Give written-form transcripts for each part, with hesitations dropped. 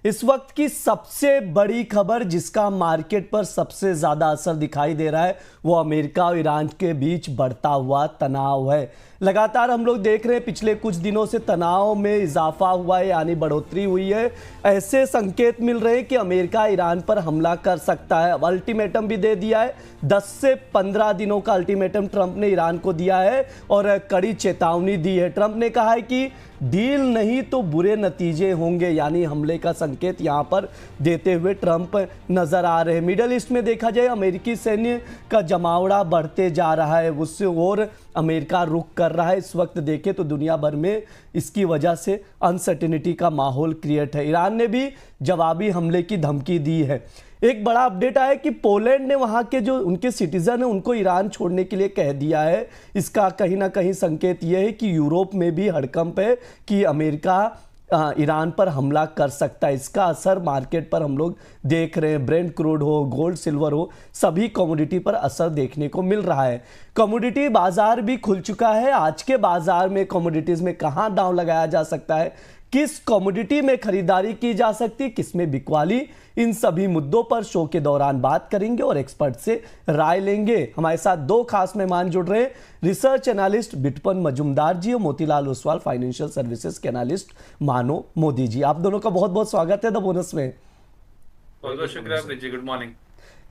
इस वक्त की सबसे बड़ी खबर जिसका मार्केट पर सबसे ज्यादा असर दिखाई दे रहा है वो अमेरिका और ईरान के बीच बढ़ता हुआ तनाव है। लगातार हम लोग देख रहे हैं पिछले कुछ दिनों से तनाव में इजाफा हुआ है, यानी बढ़ोतरी हुई है। ऐसे संकेत मिल रहे हैं कि अमेरिका ईरान पर हमला कर सकता है। अब अल्टीमेटम भी दे दिया है, 10 से 15 दिनों का अल्टीमेटम ट्रंप ने ईरान को दिया है और कड़ी चेतावनी दी है। ट्रंप ने कहा है कि डील नहीं तो बुरे नतीजे होंगे, यानी हमले का संकेत यहां पर देते हुए ट्रंप नजर आ रहे हैं। मिडल ईस्ट में देखा जाए अमेरिकी सैन्य का जमावड़ा बढ़ते जा रहा है, उससे और अमेरिका रुख कर रहा है। इस वक्त देखें तो दुनिया भर में इसकी वजह से अनसर्टेनिटी का माहौल क्रिएट है। ईरान ने भी जवाबी हमले की धमकी दी है। एक बड़ा अपडेट आया कि पोलैंड ने वहां के जो उनके सिटीजन है उनको ईरान छोड़ने के लिए कह दिया है। इसका कहीं ना कहीं संकेत यह है कि यूरोप में भी हड़कंप है कि अमेरिका ईरान पर हमला कर सकता है। इसका असर मार्केट पर हम लोग देख रहे हैं। ब्रेंट क्रूड हो, गोल्ड सिल्वर हो, सभी कमोडिटी पर असर देखने को मिल रहा है। कमोडिटी बाजार भी खुल चुका है। आज के बाजार में कमोडिटीज में कहां दांव लगाया जा सकता है, किस कमोडिटी में खरीदारी की जा सकती है, किस में बिकवाली, इन सभी मुद्दों पर शो के दौरान बात करेंगे और एक्सपर्ट से राय लेंगे। हमारे साथ दो खास मेहमान जुड़ रहे हैं, रिसर्च एनालिस्ट बिटपन मजुमदार जी और मोतीलाल ओसवाल फाइनेंशियल सर्विसेज के एनालिस्ट मानो मोदी जी। आप दोनों का बहुत बहुत स्वागत है द बोनस में। बहुत बहुत शुक्रिया जी, गुड मॉर्निंग।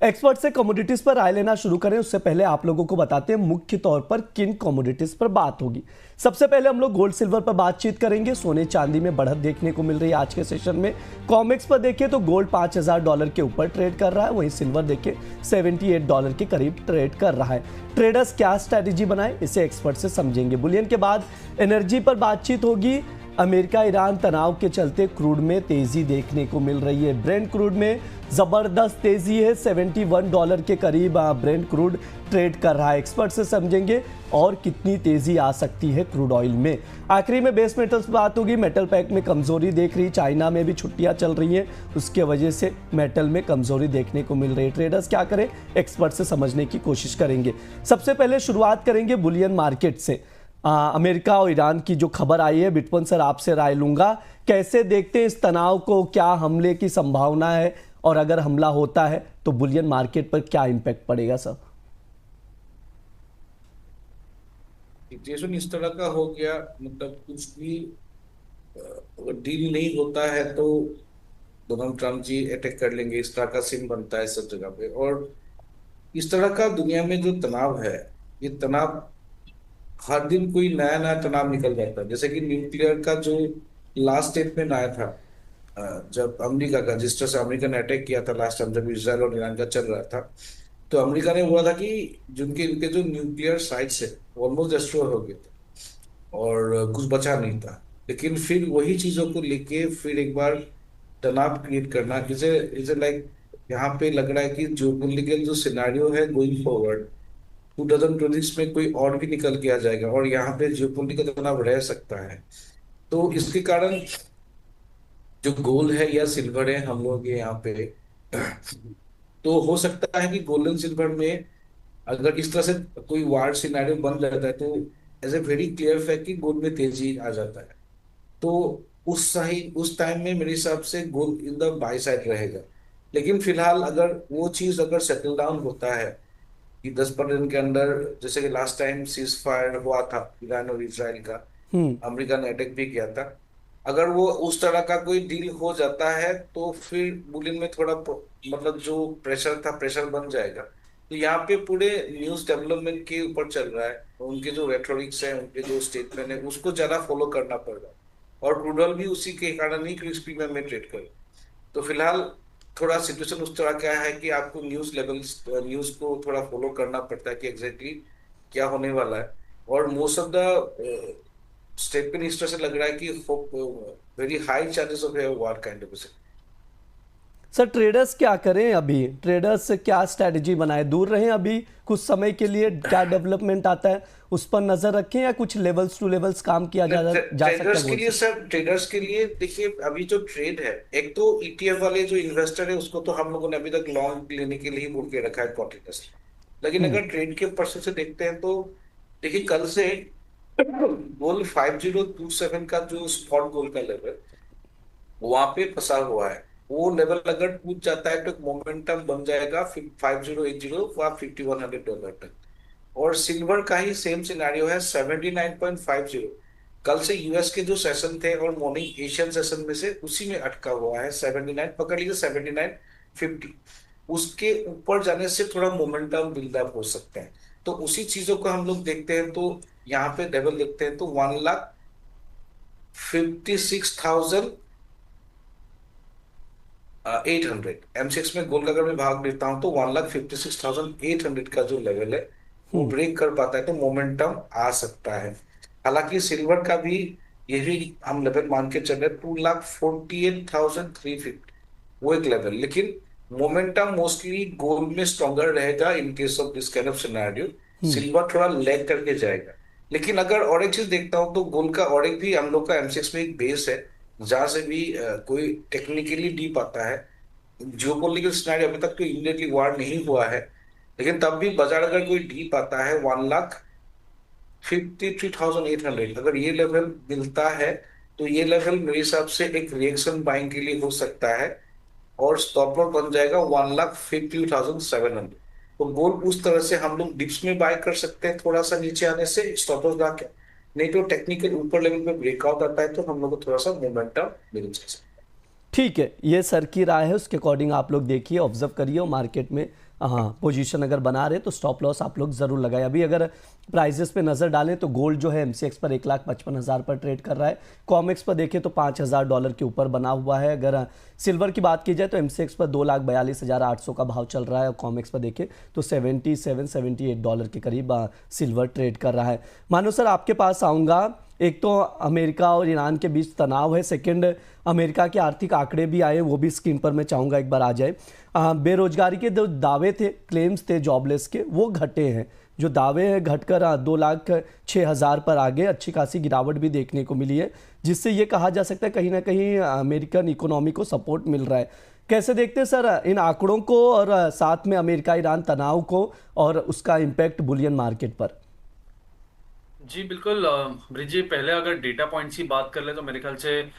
एक्सपर्ट से कमोडिटीज पर राय लेना शुरू करें उससे पहले आप लोगों को बताते हैं मुख्य तौर पर किन कमोडिटीज पर बात होगी। सबसे पहले हम लोग गोल्ड सिल्वर पर बातचीत करेंगे। सोने चांदी में बढ़त देखने को मिल रही है आज के सेशन में। कॉमेक्स पर देखिए तो गोल्ड $5,000 के ऊपर ट्रेड कर रहा है, वहीं सिल्वर देखिए $78 के करीब ट्रेड कर रहा है। ट्रेडर्स क्या स्ट्रैटेजी बनाए इसे एक्सपर्ट से समझेंगे। बुलियन के बाद एनर्जी पर बातचीत होगी। अमेरिका ईरान तनाव के चलते क्रूड में तेजी देखने को मिल रही है। ब्रेंट क्रूड में जबरदस्त तेजी है, $71 के करीब ब्रेंट क्रूड ट्रेड कर रहा है। एक्सपर्ट से समझेंगे और कितनी तेजी आ सकती है क्रूड ऑयल में। आखिरी में बेस मेटल्स बात होगी। मेटल पैक में कमजोरी देख रही, चाइना में भी छुट्टियां चल रही हैं, उसके वजह से मेटल में कमजोरी देखने को मिल रही है। ट्रेडर्स क्या करें एक्सपर्ट से समझने की कोशिश करेंगे। सबसे पहले शुरुआत करेंगे बुलियन मार्केट से। अमेरिका और ईरान की जो खबर आई है, बिटपन सर आपसे राय लूंगा, कैसे देखते हैं इस तनाव को, क्या हमले की संभावना है और अगर हमला होता है तो बुलियन मार्केट पर क्या इंपैक्ट पड़ेगा सर? सिचुएशन इस तरह का हो गया, मतलब कुछ भी अगर डील नहीं होता है तो डोनाल्ड ट्रम्प जी अटैक कर लेंगे, इस तरह का सीन बनता है सब जगह पे। और इस तरह का दुनिया में जो तनाव है, ये तनाव हर दिन कोई नया नया तनाव निकल जाता है। जैसे कि न्यूक्लियर का जो लास्ट स्टेटमेंट आया था, जब अमेरिका का, जिस तरह से अमेरिका ने अटैक किया था लास्ट टाइम जब इसराइल और ईरान का चल रहा था, तो अमेरिका ने बोला था कि जिनके इनके जो न्यूक्लियर साइट्स है ऑलमोस्ट डिस्ट्रॉय हो गए थे और कुछ बचा नहीं था। लेकिन फिर वही चीजों को लेके फिर एक बार तनाव क्रिएट करना, इसे इसे लाइक यहाँ पे लग रहा है कि जो पॉलिटिकल जो सिनारियो है गोइंग फॉरवर्ड 2026 में कोई और भी निकल के आ जाएगा और यहाँ पे जियोपॉलिटिकल तनाव रह सकता है। तो इसके कारण जो गोल्ड है या सिल्वर है हम लोग के यहाँ पे, तो हो सकता है कि गोल्ड एंड सिल्वर में अगर इस तरह से कोई वार सिनेरियो बन जाता है तो as a very clear fact कि गोल्ड में तेजी आ जाता है। तो उस टाइम में मेरे हिसाब से gold in the by side रहेगा। लेकिन फिलहाल अगर वो चीज अगर सेटल डाउन होता है कि 10-15 दिन के अंदर, जैसे कि लास्ट टाइम सीज फायर हुआ था ईरान और इसराइल का, अमेरिका ने अटैक भी किया था, अगर वो उस तरह का कोई डील हो जाता है तो फिर बुलियन में थोड़ा मतलब जो प्रेशर था प्रेशर बन जाएगा। तो यहाँ पे पूरे न्यूज डेवलपमेंट के ऊपर चल रहा है, उनके जो रेटोरिक्स है, उनके जो स्टेटमेंट है, उसको ज्यादा फॉलो करना पड़ रहा है। और क्रूड ऑयल भी उसी के कारण ही क्रिस्पी प्रीमियम में ट्रेड करे। तो फिलहाल थोड़ा सिचुएशन उस तरह का है कि आपको न्यूज को थोड़ा फॉलो करना पड़ता है कि एग्जैक्टली क्या होने वाला है। और मोस्ट ऑफ द स्टेटमेंट इस तरह से लग रहा है कि very high chances of war kind of. Sir traders क्या करें, अभी ट्रेडर्स क्या स्ट्रेटजी बनाए, दूर रहें अभी कुछ समय के लिए, क्या डेवलपमेंट आता है उस पर नजर रखें या कुछ लेवल्स टू लेवल्स काम किया जा सकता है? ट्रेडर्स के लिए सर, ट्रेडर्स के लिए देखिए अभी जो ट्रेड है, एक तो ईटीएफ वाले जो इन्वेस्टर है उसको तो हम लोगों ने अभी तक लॉन्ग लेने के लिए बोल के रखा है कॉन्टिन्यूसली। लेकिन अगर ट्रेड के पर्सन से देखते हैं तो देखिए कल से गोल्ड 5027 का जो स्पॉट गोल्ड का लेवल वहां पे फंसा हुआ है। वो लेवल अगर टूट जाता है तो एक मोमेंटम बन जाएगा 5080 व $5100 तक। और सिल्वर का ही सेम सिनेरियो है 79.50। कल से यूएस के जो सेशन थे और मॉर्निंग एशियन सेशन में से उसी में अटका हुआ है 79, पकड़ लीजिए 79.50। उसके ऊपर जाने से थोड़ा मोमेंटम बिल्डअप हो सकते हैं। तो उसी चीजों को हम लोग देखते हैं, तो यहाँ पे लेवल देखते हैं तो 1,56,800 M6 में गोल्ड का अगर मैं भाग लेता हूं तो 1,56,800 का जो लेवल है वो हम्म। ब्रेक कर पाता है तो मोमेंटम आ सकता है। हालांकि सिल्वर का भी यही हम लेवल मान के चल रहे 2,48,350, वो एक लेवल। लेकिन मोमेंटम मोस्टली गोल्ड में स्ट्रॉन्गर रहेगा in case of this kind of scenario. Hmm. Silver थोड़ा लैग करके जाएगा। लेकिन अगर और एक चीज देखता हूं तो गोल्ड का और एक भी हम लोग का M6 में एक बेस है जहां से भी कोई टेक्निकली डीप आता है। जियोपॉलिटिकल सिनेरियो अभी तक तो इमीडिएटली वार नहीं हुआ है, लेकिन तब भी बाजार अगर कोई डीप आता है 1,53,800, अगर ये लेवल मिलता है तो ये लेवल मेरे हिसाब से एक रिएक्शन बाइंग के लिए हो सकता है। और स्टॉप लॉस बन जाएगा 1,50,700। तो गोल्ड उस तरह से हम लोग डिप्स में बाय कर सकते हैं, थोड़ा सा नीचे आने से स्टॉप लॉस ला के। नहीं तो टेक्निकल ऊपर लेवल पे ब्रेकआउट आता है तो हम लोग को थोड़ा सा मोमेंटम मिल जाए। ठीक है, ये सर की राय है, उसके अकॉर्डिंग आप लोग देखिए, ऑब्जर्व करिए और मार्केट में हाँ पोजीशन अगर बना रहे तो स्टॉप लॉस आप लोग ज़रूर लगाए। अभी अगर प्राइजेस पे नज़र डालें तो गोल्ड जो है MCX पर 1,55,000 पर ट्रेड कर रहा है। कॉमेक्स पर देखें तो $5,000 के ऊपर बना हुआ है। अगर सिल्वर की बात की जाए तो MCX पर 2,42,800 का भाव चल रहा है और कॉमेक्स पर देखें तो $77-78 के करीब सिल्वर ट्रेड कर रहा है। मानो सर आपके पास आऊँगा, एक तो अमेरिका और ईरान के बीच तनाव है, सेकंड अमेरिका के आर्थिक आंकड़े भी आए, वो भी स्क्रीन पर मैं चाहूँगा एक बार आ जाए। बेरोजगारी के जो दावे थे, क्लेम्स थे जॉबलेस के, वो घटे हैं। जो दावे हैं घटकर 2,06,000 पर आ गए। अच्छी खासी गिरावट भी देखने को मिली है, जिससे ये कहा जा सकता है कहीं ना कहीं अमेरिकन इकोनॉमी को सपोर्ट मिल रहा है। कैसे देखते हैं सर इन आंकड़ों को और साथ में अमेरिका ईरान तनाव को और उसका इम्पैक्ट बुलियन मार्केट पर? जी बिल्कुल ब्रिज जी, पहले अगर डेटा पॉइंट्स की बात कर ले तो मेरे ख्याल से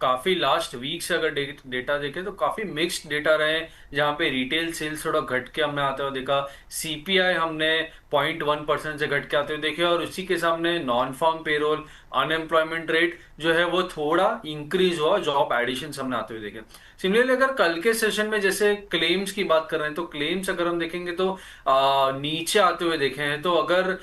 काफी लास्ट वीक से अगर डेटा देखें तो काफी मिक्स्ड डेटा रहे हैं, जहाँ पे रिटेल सेल्स थोड़ा घट के हमने आते हुए देखा। CPI हमने 0.1% से घट के आते हुए देखे, और उसी के सामने non farm payroll, unemployment rate जो है वो थोड़ा इंक्रीज हुआ, जॉब एडिशन हमने आते हुए देखे। सिमिलरली अगर कल के सेशन में जैसे क्लेम्स की बात कर रहे हैं तो क्लेम्स अगर हम देखेंगे तो नीचे आते हुए देखे हैं। तो अगर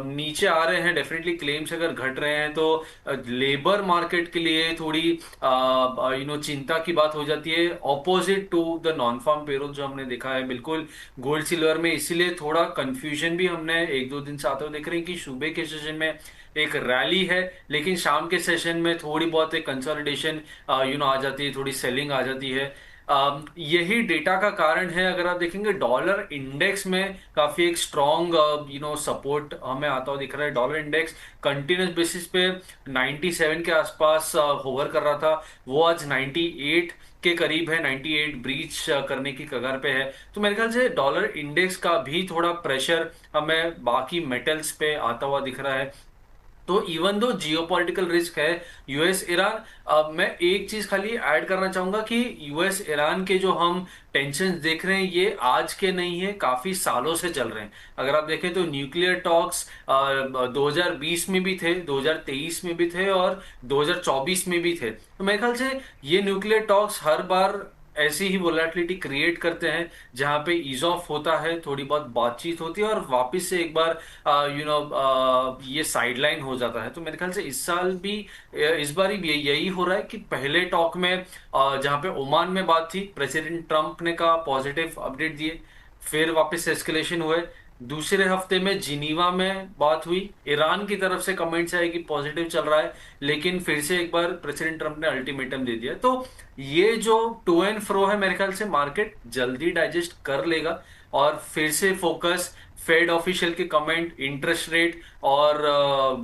नीचे आ रहे हैं डेफिनेटली क्लेम्स, अगर घट रहे हैं तो लेबर मार्केट के लिए थोड़ी चिंता की बात हो जाती है, opposite to the non farm payroll जो हमने देखा है बिल्कुल गोल्ड सिल्वर में। इसीलिए थोड़ा कंफ्यूजन भी हमने एक दो दिन से आते हुए देख रहे हैं कि सुबह के सेशन में एक रैली है, लेकिन शाम के सेशन में थोड़ी बहुत एक कंसोलिडेशन आ जाती है, थोड़ी सेलिंग आ जाती है। यही डेटा का कारण है। अगर आप देखेंगे डॉलर इंडेक्स में काफी एक स्ट्रॉन्ग सपोर्ट हमें आता हुआ दिख रहा है। डॉलर इंडेक्स कंटिन्यूस बेसिस पे 97 के आसपास होवर कर रहा था, वो आज 98 के करीब है, 98 ब्रीच करने की कगार पे है। तो मेरे ख्याल से डॉलर इंडेक्स का भी थोड़ा प्रेशर हमें बाकी मेटल्स पे आता हुआ दिख रहा है। तो इवन दो जियोपॉलिटिकल रिस्क है यूएस ईरान, अब मैं एक चीज खाली ऐड करना चाहूंगा कि यूएस ईरान के जो हम टेंशन देख रहे हैं ये आज के नहीं है, काफी सालों से चल रहे हैं। अगर आप देखें तो न्यूक्लियर टॉक्स 2020 में भी थे, 2023 में भी थे और 2024 में भी थे। तो मेरे ख्याल से ये न्यूक्लियर टॉक्स हर बार ऐसी ही वोलेटिलिटी क्रिएट करते हैं, जहां पे ईज ऑफ होता है, थोड़ी बहुत बातचीत होती है और वापस से एक बार ये साइडलाइन हो जाता है। तो मेरे ख्याल से इस साल भी इस बार भी यही हो रहा है कि पहले टॉक में जहां पे ओमान में बात थी, प्रेसिडेंट ट्रंप ने कहा पॉजिटिव अपडेट दिए, फिर वापस एस्केलेशन हुए। दूसरे हफ्ते में जिनीवा में बात हुई, ईरान की तरफ से कमेंट्स आए कि पॉजिटिव चल रहा है, लेकिन फिर से एक बार प्रेसिडेंट ट्रंप ने अल्टीमेटम दे दिया। तो ये जो टू एंड फ्रो है मेरे ख्याल से मार्केट जल्दी डाइजेस्ट कर लेगा और फिर से फोकस फेड ऑफिशियल के कमेंट, इंटरेस्ट रेट और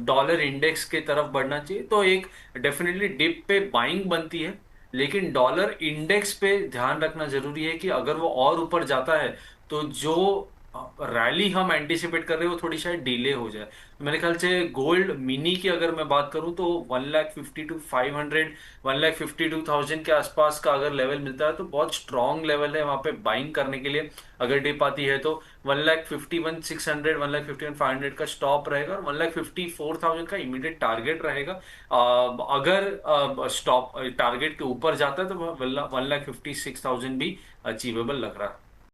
डॉलर इंडेक्स के तरफ बढ़ना चाहिए। तो एक डेफिनेटली डिप पे बाइंग बनती है, लेकिन डॉलर इंडेक्स पे ध्यान रखना जरूरी है कि अगर वो और ऊपर जाता है तो जो रैली हम एंटिसिपेट कर रहे हो थोड़ी शायद डिले हो जाए। मेरे ख्याल से गोल्ड मिनी की अगर मैं बात करूं तो 1,50,000 to 500, 1,52,000 के आसपास का अगर लेवल मिलता है तो बहुत स्ट्रांग लेवल है वहां पे बाइंग करने के लिए। अगर डिप आती है तो 1,51,600, 1,51,500 का स्टॉप रहेगा और 1,54,000 का इमीडिएट टारगेट रहेगा। अगर स्टॉप टारगेट के ऊपर जाता है तो 1,56,000 भी अचीवेबल लग रहा है।